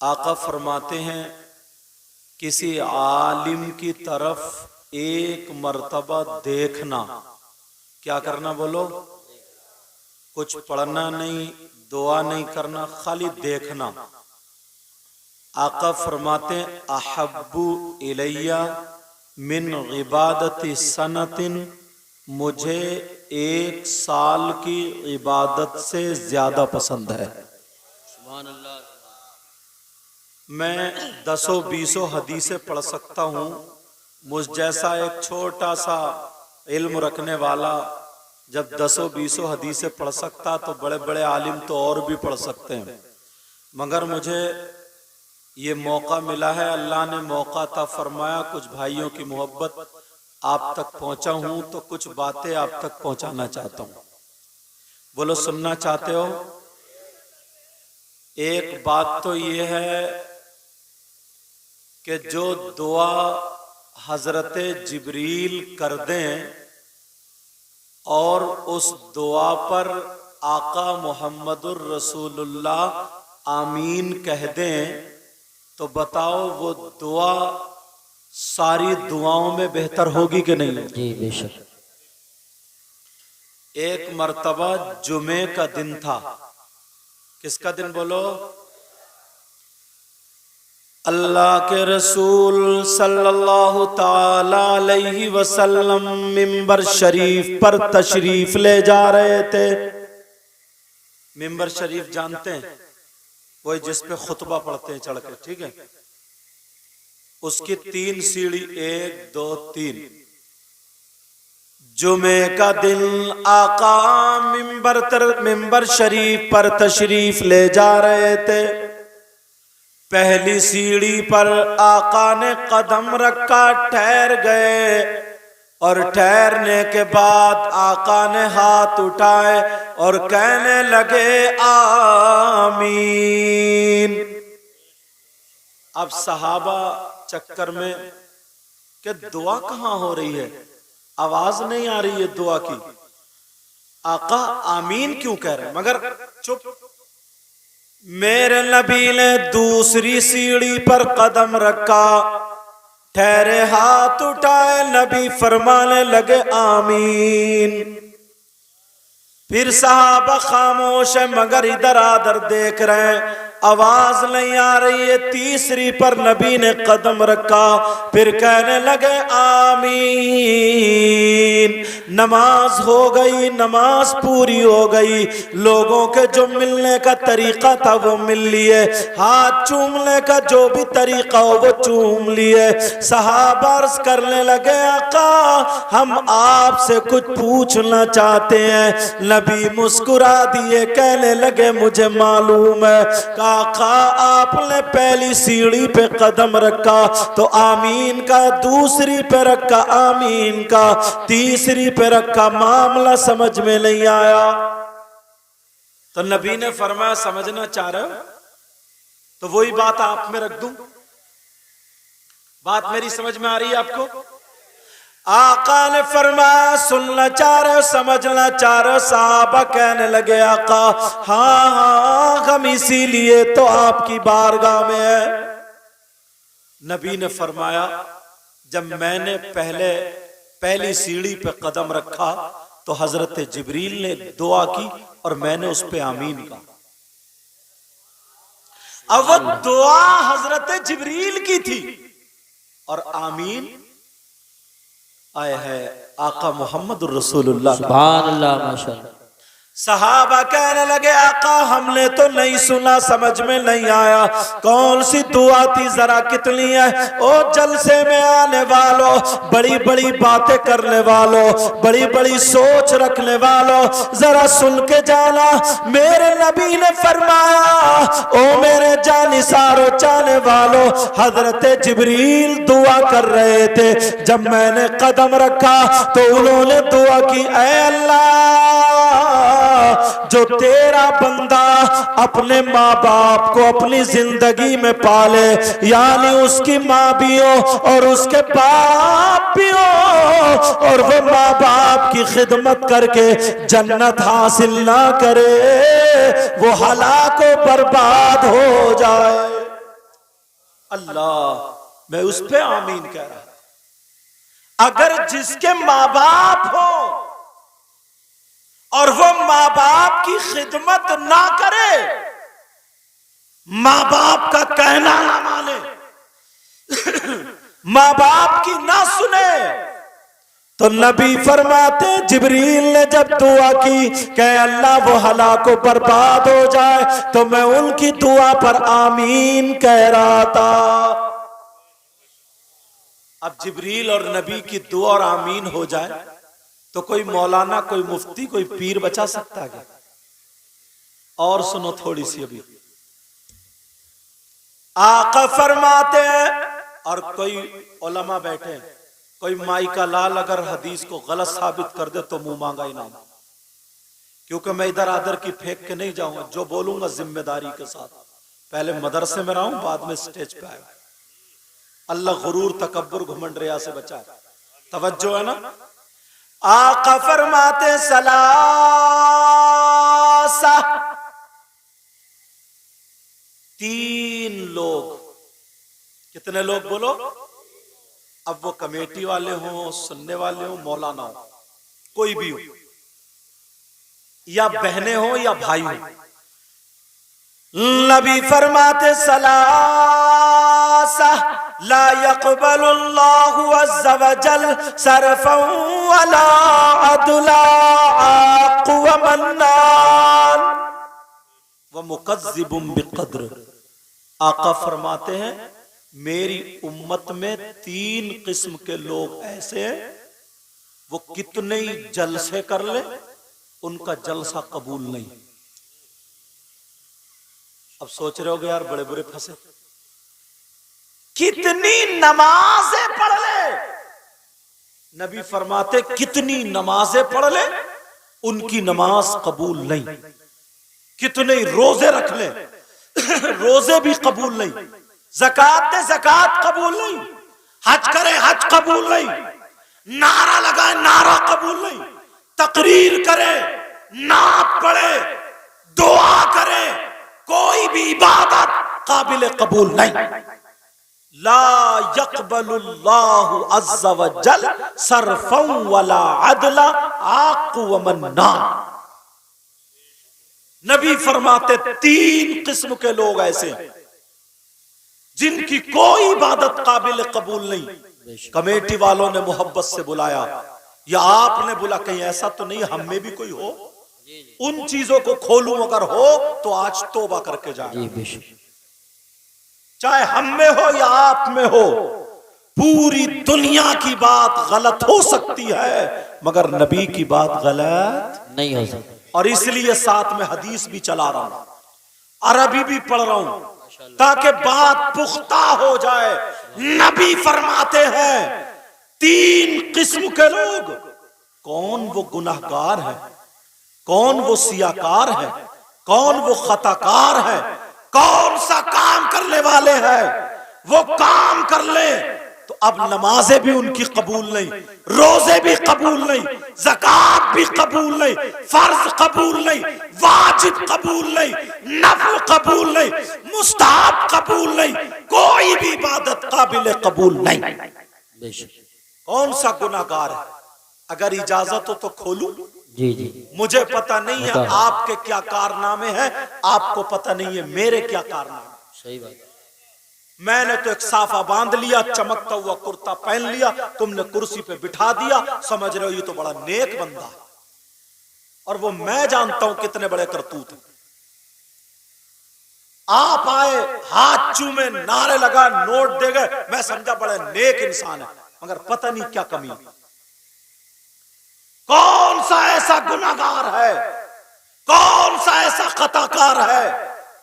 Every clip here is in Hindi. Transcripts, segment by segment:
आका फरमाते हैं किसी आलिम की तरफ एक मर्तबा देखना, क्या करना बोलो? कुछ पढ़ना नहीं, दुआ नहीं करना, खाली देखना। आका फरमाते हैं अहब्बु इलैया मिन इबादति सनतिन, मुझे 1 साल की इबादत से ज्यादा पसंद है। सुभान अल्लाह। मैं 10-20 हदीसें पढ़ सकता हूँ, मुझ जैसा एक छोटा सा इल्म रखने वाला जब 10-20 हदीसें पढ़ सकता तो बड़े बड़े आलिम तो और भी पढ़ सकते हैं। मगर मुझे ये मौका मिला है, अल्लाह ने मौका अता फरमाया, कुछ भाइयों की मोहब्बत आप तक पहुंचा हूं तो कुछ बातें आप तक पहुंचाना चाहता हूं। बोलो सुनना चाहते हो? एक बात तो ये है कि जो दुआ हजरत जिब्रील कर दें और उस दुआ पर आका मोहम्मदुर रसूलुल्लाह आमीन कह दें तो बताओ वो दुआ सारी दुआओं में बेहतर होगी कि नहीं होगी? जी बेशक। एक मर्तबा जुमे का दिन था। किसका दिन बोलो? अल्लाह के रसूल सल्लल्लाहु ताला अलैहि वसल्लम मिंबर शरीफ पर तशरीफ ले जा रहे थे। मिंबर शरीफ जानते हैं? वही जिस पे खुतबा पढ़ते हैं चढ़ के, ठीक है? उसकी 3 सीढ़ी, 1 2 3। जुमे का दिन आका मिंबर शरीफ पर तशरीफ ले जा रहे थे। पहली सीढ़ी पर आका ने कदम रखा, ठहर गए और ठहरने के बाद आका ने हाथ उठाए और कहने लगे आमीन। अब सहाबा चक्कर में कि दुआ कहां हो रही है, आवाज नहीं आ रही है दुआ की, आका आमीन क्यों कह रहे हैं? मगर चुप। मेरे नबी ने दूसरी सीढ़ी पर कदम रखा, ठहरे, हाथ उठाए, नबी फरमाने लगे आमीन। फिर सहाबा खामोश है मगर इधर आधर देख रहे हैं, आवाज नहीं आ रही है। तीसरी पर नबी ने कदम रखा, फिर कहने लगे आमीन। नमाज हो गई, नमाज पूरी हो गई। लोगों के जो मिलने का तरीका था वो मिल लिए, हाथ चूमने का जो भी तरीका हो वो चूम लिए। सहाबा अर्ज करने लगे आका हम आपसे कुछ पूछना चाहते हैं। नबी मुस्कुरा दिए, कहने लगे मुझे मालूम है। आका आपने पहली सीढ़ी पे कदम रखा तो आमीन का, दूसरी पे रखा आमीन का, तीसरी पे रखा, मामला समझ में नहीं आया। तो नबी ने फरमाया समझना चाह रहे हो तो वही बात आप में रख दूं। बात मेरी समझ में आ रही है आपको? आका ने फरमाया सुनना चाह रहे हो, समझना चाह रहे हो? साहबा कहने लगे आका हाँ हाँ हम इसीलिए तो आपकी बारगाह में है। नबी ने फरमाया जब मैंने पहली सीढ़ी पे कदम रखा तो हजरत जिब्रील ने दुआ की और मैंने उस पे आमीन कहा। अब वो दुआ हजरत जिब्रील की थी और आमीन आए है आका मोहम्मद रसूलुल्लाह। सुभान अल्लाह, माशाअल्लाह। सहाबा कहने लगे आका हमने तो नहीं सुना, समझ में नहीं आया कौन सी दुआ थी, जरा कितनी है? ओ जलसे में आने वालों, बड़ी बड़ी बातें करने वालों, बड़ी बड़ी सोच रखने वालों, जरा सुन के जाना। मेरे नबी ने फरमाया ओ मेरे जानिसारो चाहने वालों, हजरत जिब्रील दुआ कर रहे थे। जब मैंने कदम रखा तो उन्होंने दुआ की, ऐ अल्लाह जो तेरा बंदा अपने माँ बाप को अपनी जिंदगी में पाले, यानी उसकी माँ भी हो और उसके बाप भी हो, और वो माँ बाप की खिदमत करके जन्नत हासिल ना करे, वो हलाक बर्बाद हो जाए। अल्लाह, मैं उस पे आमीन कह रहा। अगर जिसके माँ बाप हो और वो माँ बाप की खिदमत ना करे, माँ बाप का कहना ना माने, माँ बाप की ना सुने, तो नबी फरमाते जिब्रील ने जब दुआ की कि अल्लाह वो हलाको बर्बाद हो जाए, तो मैं उनकी दुआ पर आमीन कह रहा था। अब जिब्रील और नबी की दुआ और आमीन हो जाए तो कोई मौलाना, कोई मुफ्ती, कोई पीर बचा सकता है क्या? और सुनो थोड़ी सी अभी। आका फरमाते हैं, और कोई उलमा बैठे हैं, कोई माई का लाल अगर हदीस को गलत साबित कर दे तो मुंह मांगा इनाम। क्योंकि मैं इधर आदर की फेंक के नहीं जाऊंगा, जो बोलूंगा जिम्मेदारी के साथ। पहले मदरसे में रहूं, बाद में स्टेज पे आए। अल्लाह गुरूर, तकब्बुर, घुमंड, रिया से बचाए। तवज्जो है ना। आका फरमाते सलासा, 3 लोग। कितने लोग बोलो? अब वो कमेटी वाले हों, सुनने वाले हों, मौलाना हो, कोई भी हो, या बहने हो या भाई हो, नबी फरमाते सलासा ला यक़बलुल्लाहु अज़्ज़ा वजल सरफ़न वला अदला व मन्नान व मुकज़्ज़िबुन बिक़द्र। आका फरमाते हैं मेरी उम्मत में 3 किस्म के लोग ऐसे हैं, वो कितने ही जलसे कर ले, उनका जलसा कबूल नहीं। अब सोच रहे होगे यार बड़े बुरे फंसे, कितनी नमाजें पढ़ ले, नबी फरमाते कितनी नमाजें पढ़ ले, उनकी नमाज कबूल नहीं। कितने रोजे रख ले, रोजे भी कबूल नहीं। ज़कात दे, ज़कात कबूल नहीं। हज करे, हज कबूल नहीं। नारा लगाए, नारा कबूल नहीं। तकरीर करे, नात पढ़े, दुआ करे, कोई भी इबादत काबिल कबूल नहीं। ला यक़बलुल्लाहु अज़्ज़ा वजल सरफ़न वला अदला आक़ व मन्नान। नबी फरमाते 3 किस्म के लोग ऐसे हैं जिनकी कोई इबादत काबिल कबूल नहीं। कमेटी वालों ने मोहब्बत से बुलाया, या आपने बोला कहीं ऐसा तो नहीं हम में भी कोई हो, उन चीजों को खोलूं अगर हो तो आज तौबा करके जाए। चाहे हम में हो या आप में हो, पूरी दुनिया की बात गलत हो सकती है मगर नबी की बात गलत नहीं हो सकती। और इसलिए साथ में हदीस भी चला रहा हूं, अरबी भी पढ़ रहा हूं, ताकि बात पुख्ता हो जाए। नबी फरमाते हैं 3 किस्म के लोग। कौन वो गुनाहगार है, कौन वो सियाकार है, कौन वो खताकार है, कौन सा काम करने वाले हैं, वो काम कर ले तो अब नमाजें भी उनकी कबूल नहीं, रोजे भी कबूल नहीं, ज़कात भी कबूल नहीं, फर्ज कबूल नहीं, वाजिब कबूल नहीं, नफल कबूल नहीं, मुस्ताहब कबूल नहीं, कोई भी इबादत काबिल कबूल नहीं। कौन सा गुनाहगार है? अगर इजाजत हो तो खोलूं? जी जी। मुझे पता नहीं है आपके क्या कारनामे हैं, आपको पता नहीं है मेरे क्या कारनामे। सही बात। मैंने तो एक साफा बांध लिया, चमकता हुआ कुर्ता पहन लिया, तुमने कुर्सी पे बिठा दिया, समझ रहे हो ये तो बड़ा नेक बंदा है। और वो मैं जानता हूं कितने बड़े करतूत हैं। आप आए, हाथ चूमे, नारे लगा, नोट दे गए, मैं समझा बड़े नेक इंसान है, मगर पता नहीं क्या कमी। कौन सा ऐसा गुनाहगार है, कौन सा ऐसा खताकार है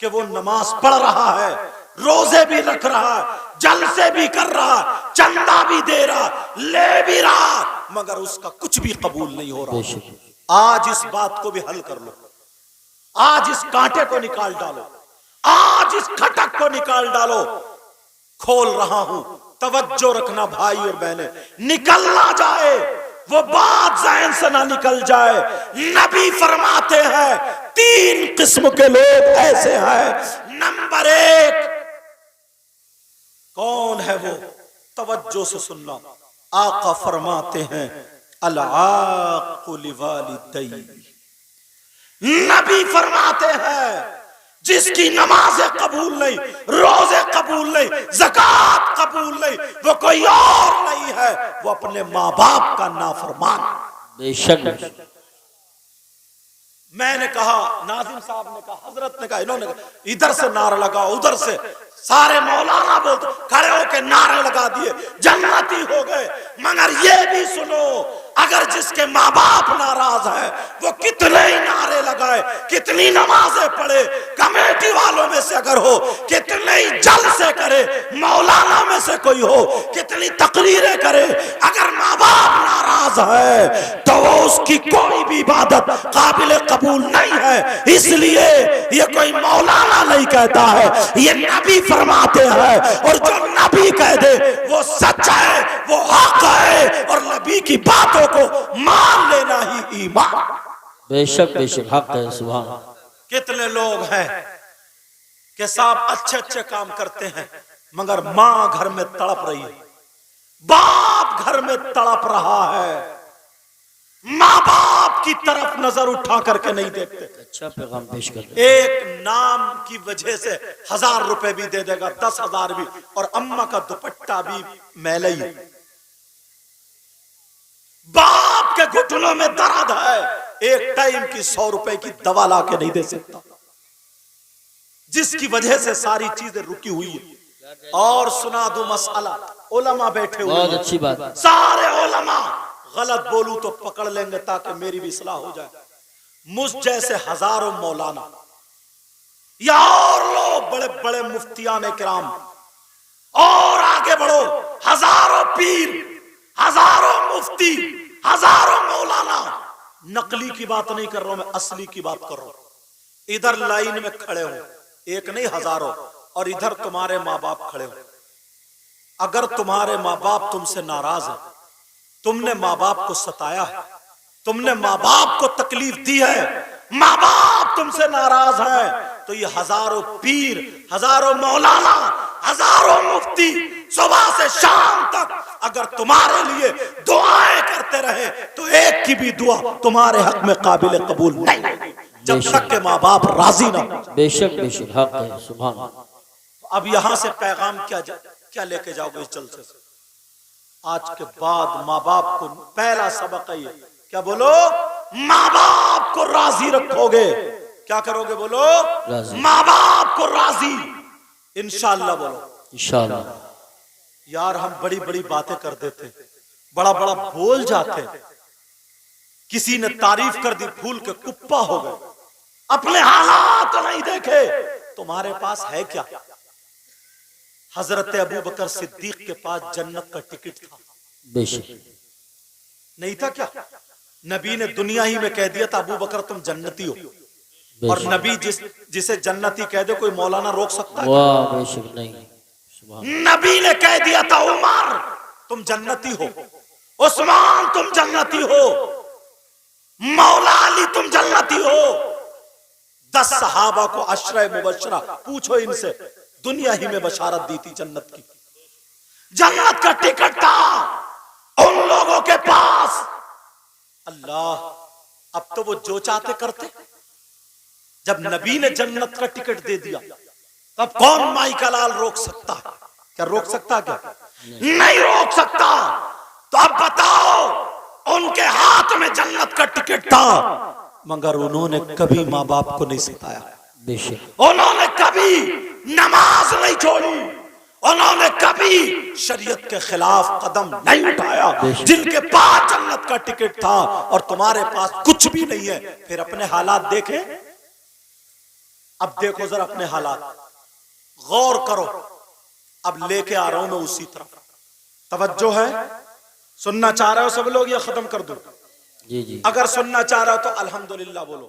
कि वो नमाज पढ़ रहा है, रोजे भी रख रहा, जलसे भी कर रहा, चंदा भी दे रहा, ले भी रहा, मगर उसका कुछ भी कबूल नहीं हो रहा। आज इस बात को भी हल कर लो, आज इस कांटे को निकाल डालो, आज इस खटक को निकाल डालो। खोल रहा हूं, तवज्जो रखना भाई और बहने, निकल ना जाए वो बात ज़हन से ना निकल जाए। नबी फरमाते हैं 3 किस्म के लोग ऐसे हैं। नंबर 1, कौन है वो? तवज्जो से सुनना। आका फरमाते हैं अल-आक़ु लिवालिदैहि, नबी फरमाते हैं जिसकी नमाजें कबूल नहीं, रोजे कबूल नहीं, ज़कात कबूल नहीं, वो कोई और नहीं है, वो अपने माँ बाप का नाफरमान। बेशक। मैंने कहा, नाज़िम साहब ने कहा, हजरत ने कहा, इन्होंने कहा, इधर से नारा लगा, उधर से सारे मौलाना बोलते खड़े होके नारे लगा दिए, जन्नती हो गए। मगर ये भी सुनो, अगर जिसके माँ बाप नाराज है वो कितने ही नारे लगाए, कितनी नमाजें पढ़े, कमेटी वालों में से अगर हो, कितने ही जलसे करे, मौलाना में से कोई हो, कितनी तकरीरें करे, अगर माँ बाप नाराज है तो वो उसकी कोई भी इबादत काबिल कबूल नहीं है। इसलिए ये कोई मौलाना नहीं कहता है, ये नबी फरमाते हैं, और जो नबी कह दे वो सच है, वो हक है, और नबी की बातों को मान लेना ही ईमान। बेशक बेशक हक है। सुभान। कितने लोग हैं कि साहब अच्छे अच्छे काम करते हैं, मगर मां घर में तड़प रही है, बाप घर में तड़प रहा है, माँ बाप की तरफ नजर उठा करके नहीं देखते। अच्छा पैगाम पेश कर। एक नाम की वजह से 1000 रुपए भी दे देगा, 10,000 भी, और अम्मा का दुपट्टा भी मैला ही। बाप के घुटनों में दर्द है, एक टाइम की 100 रुपए की दवा ला के नहीं दे सकता, जिसकी वजह से सारी चीजें रुकी हुई है। और सुना दो मसला, उलमा बैठे हुए, बहुत अच्छी बात। सारे उलमा, गलत बोलूं तो पकड़ लेंगे ताकि मेरी भी इस्लाह हो जाए। मुझ जैसे हजारों मौलाना या और लोग, बड़े बड़े मुफ्तियान किराम, और आगे बढ़ो, हजारों पीर, हजारों मुफ्ती, हजारों मौलाना, नकली की बात नहीं कर रहा हूं मैं, असली की बात कर रहा हूं। इधर लाइन में खड़े हो, एक नहीं हजारों, और इधर तुम्हारे माँ बाप खड़े हो। अगर तुम्हारे माँ बाप तुमसे नाराज है, तुमने माँ बाप को सताया है, तुमने माँ बाप को तकलीफ दी है, माँ बाप तुमसे नाराज है, तो ये हजारों पीर, हजारों मौलाना, हजारों मुफ्ती सुबह से शाम तक अगर तुम्हारे लिए दुआएं करते रहे तो एक की भी दुआ तुम्हारे हक में काबिल कबूल नहीं, जब तक के माँ बाप राजी ना। बेशक बेशक हक है। सुभान। अब यहां से पैगाम क्या लेके जाओगे इस जलसे से? आज के बाद माँ बाप को पहला सबक है ये, क्या बोलो? माँ बाप को राजी रखोगे, क्या करोगे? बोलो माँ बाप को राजी, इंशाअल्लाह बोलो इंशाअल्लाह। यार हम बड़ी बड़ी बातें कर देते, बड़ा बड़ा बोल जाते, किसी ने तारीफ कर दी, भूल के कुप्पा हो गए, अपने हालात नहीं देखे। तुम्हारे पास है क्या? हजरत अबू बकर सिद्दीक के पास जन्नत का टिकट था, बेशक नहीं था क्या? नबी ने दुनिया ही में कह दिया था अबू बकर तुम जन्नती हो, और नबी जिसे जन्नती कह दे कोई मौलाना रोक सकता है? वाह बेशक नहीं। नबी ने कह दिया था उमर तुम जन्नती हो, उस्मान तुम जन्नती हो, मौला अली तुम जन्नती हो। 10 सहाबा को अशरे मुबशरा, पूछो इनसे, दुनिया ही में बशारत दी थी जन्नत की, जन्नत का टिकट था उन लोगों के पास। अल्लाह, अब तो वो जो चाहते करते। जब नबी ने जन्नत का टिकट दे दिया तब कौन माई का लाल रोक सकता? क्या रोक सकता? क्या नहीं रोक सकता। तो अब बताओ, उनके हाथ में जन्नत का टिकट था, मगर उन्होंने कभी माँ बाप को नहीं सताया, उन्होंने कभी नमाज नहीं छोड़ी, उन्होंने कभी शरीयत के खिलाफ कदम नहीं उठाया। जिनके पास जन्नत का टिकट था और तुम्हारे पास कुछ भी नहीं है, फिर अपने हालात देखे। अब देखो जरा अपने हालात, गौर करो। अब लेके आ रहा हूं मैं उसी तरफ, तवज्जो है? सुनना चाह रहे हो सब लोग या खत्म कर दूं? जी जी। अगर सुनना चाह रहे हो तो अल्हम्दुलिल्लाह बोलो।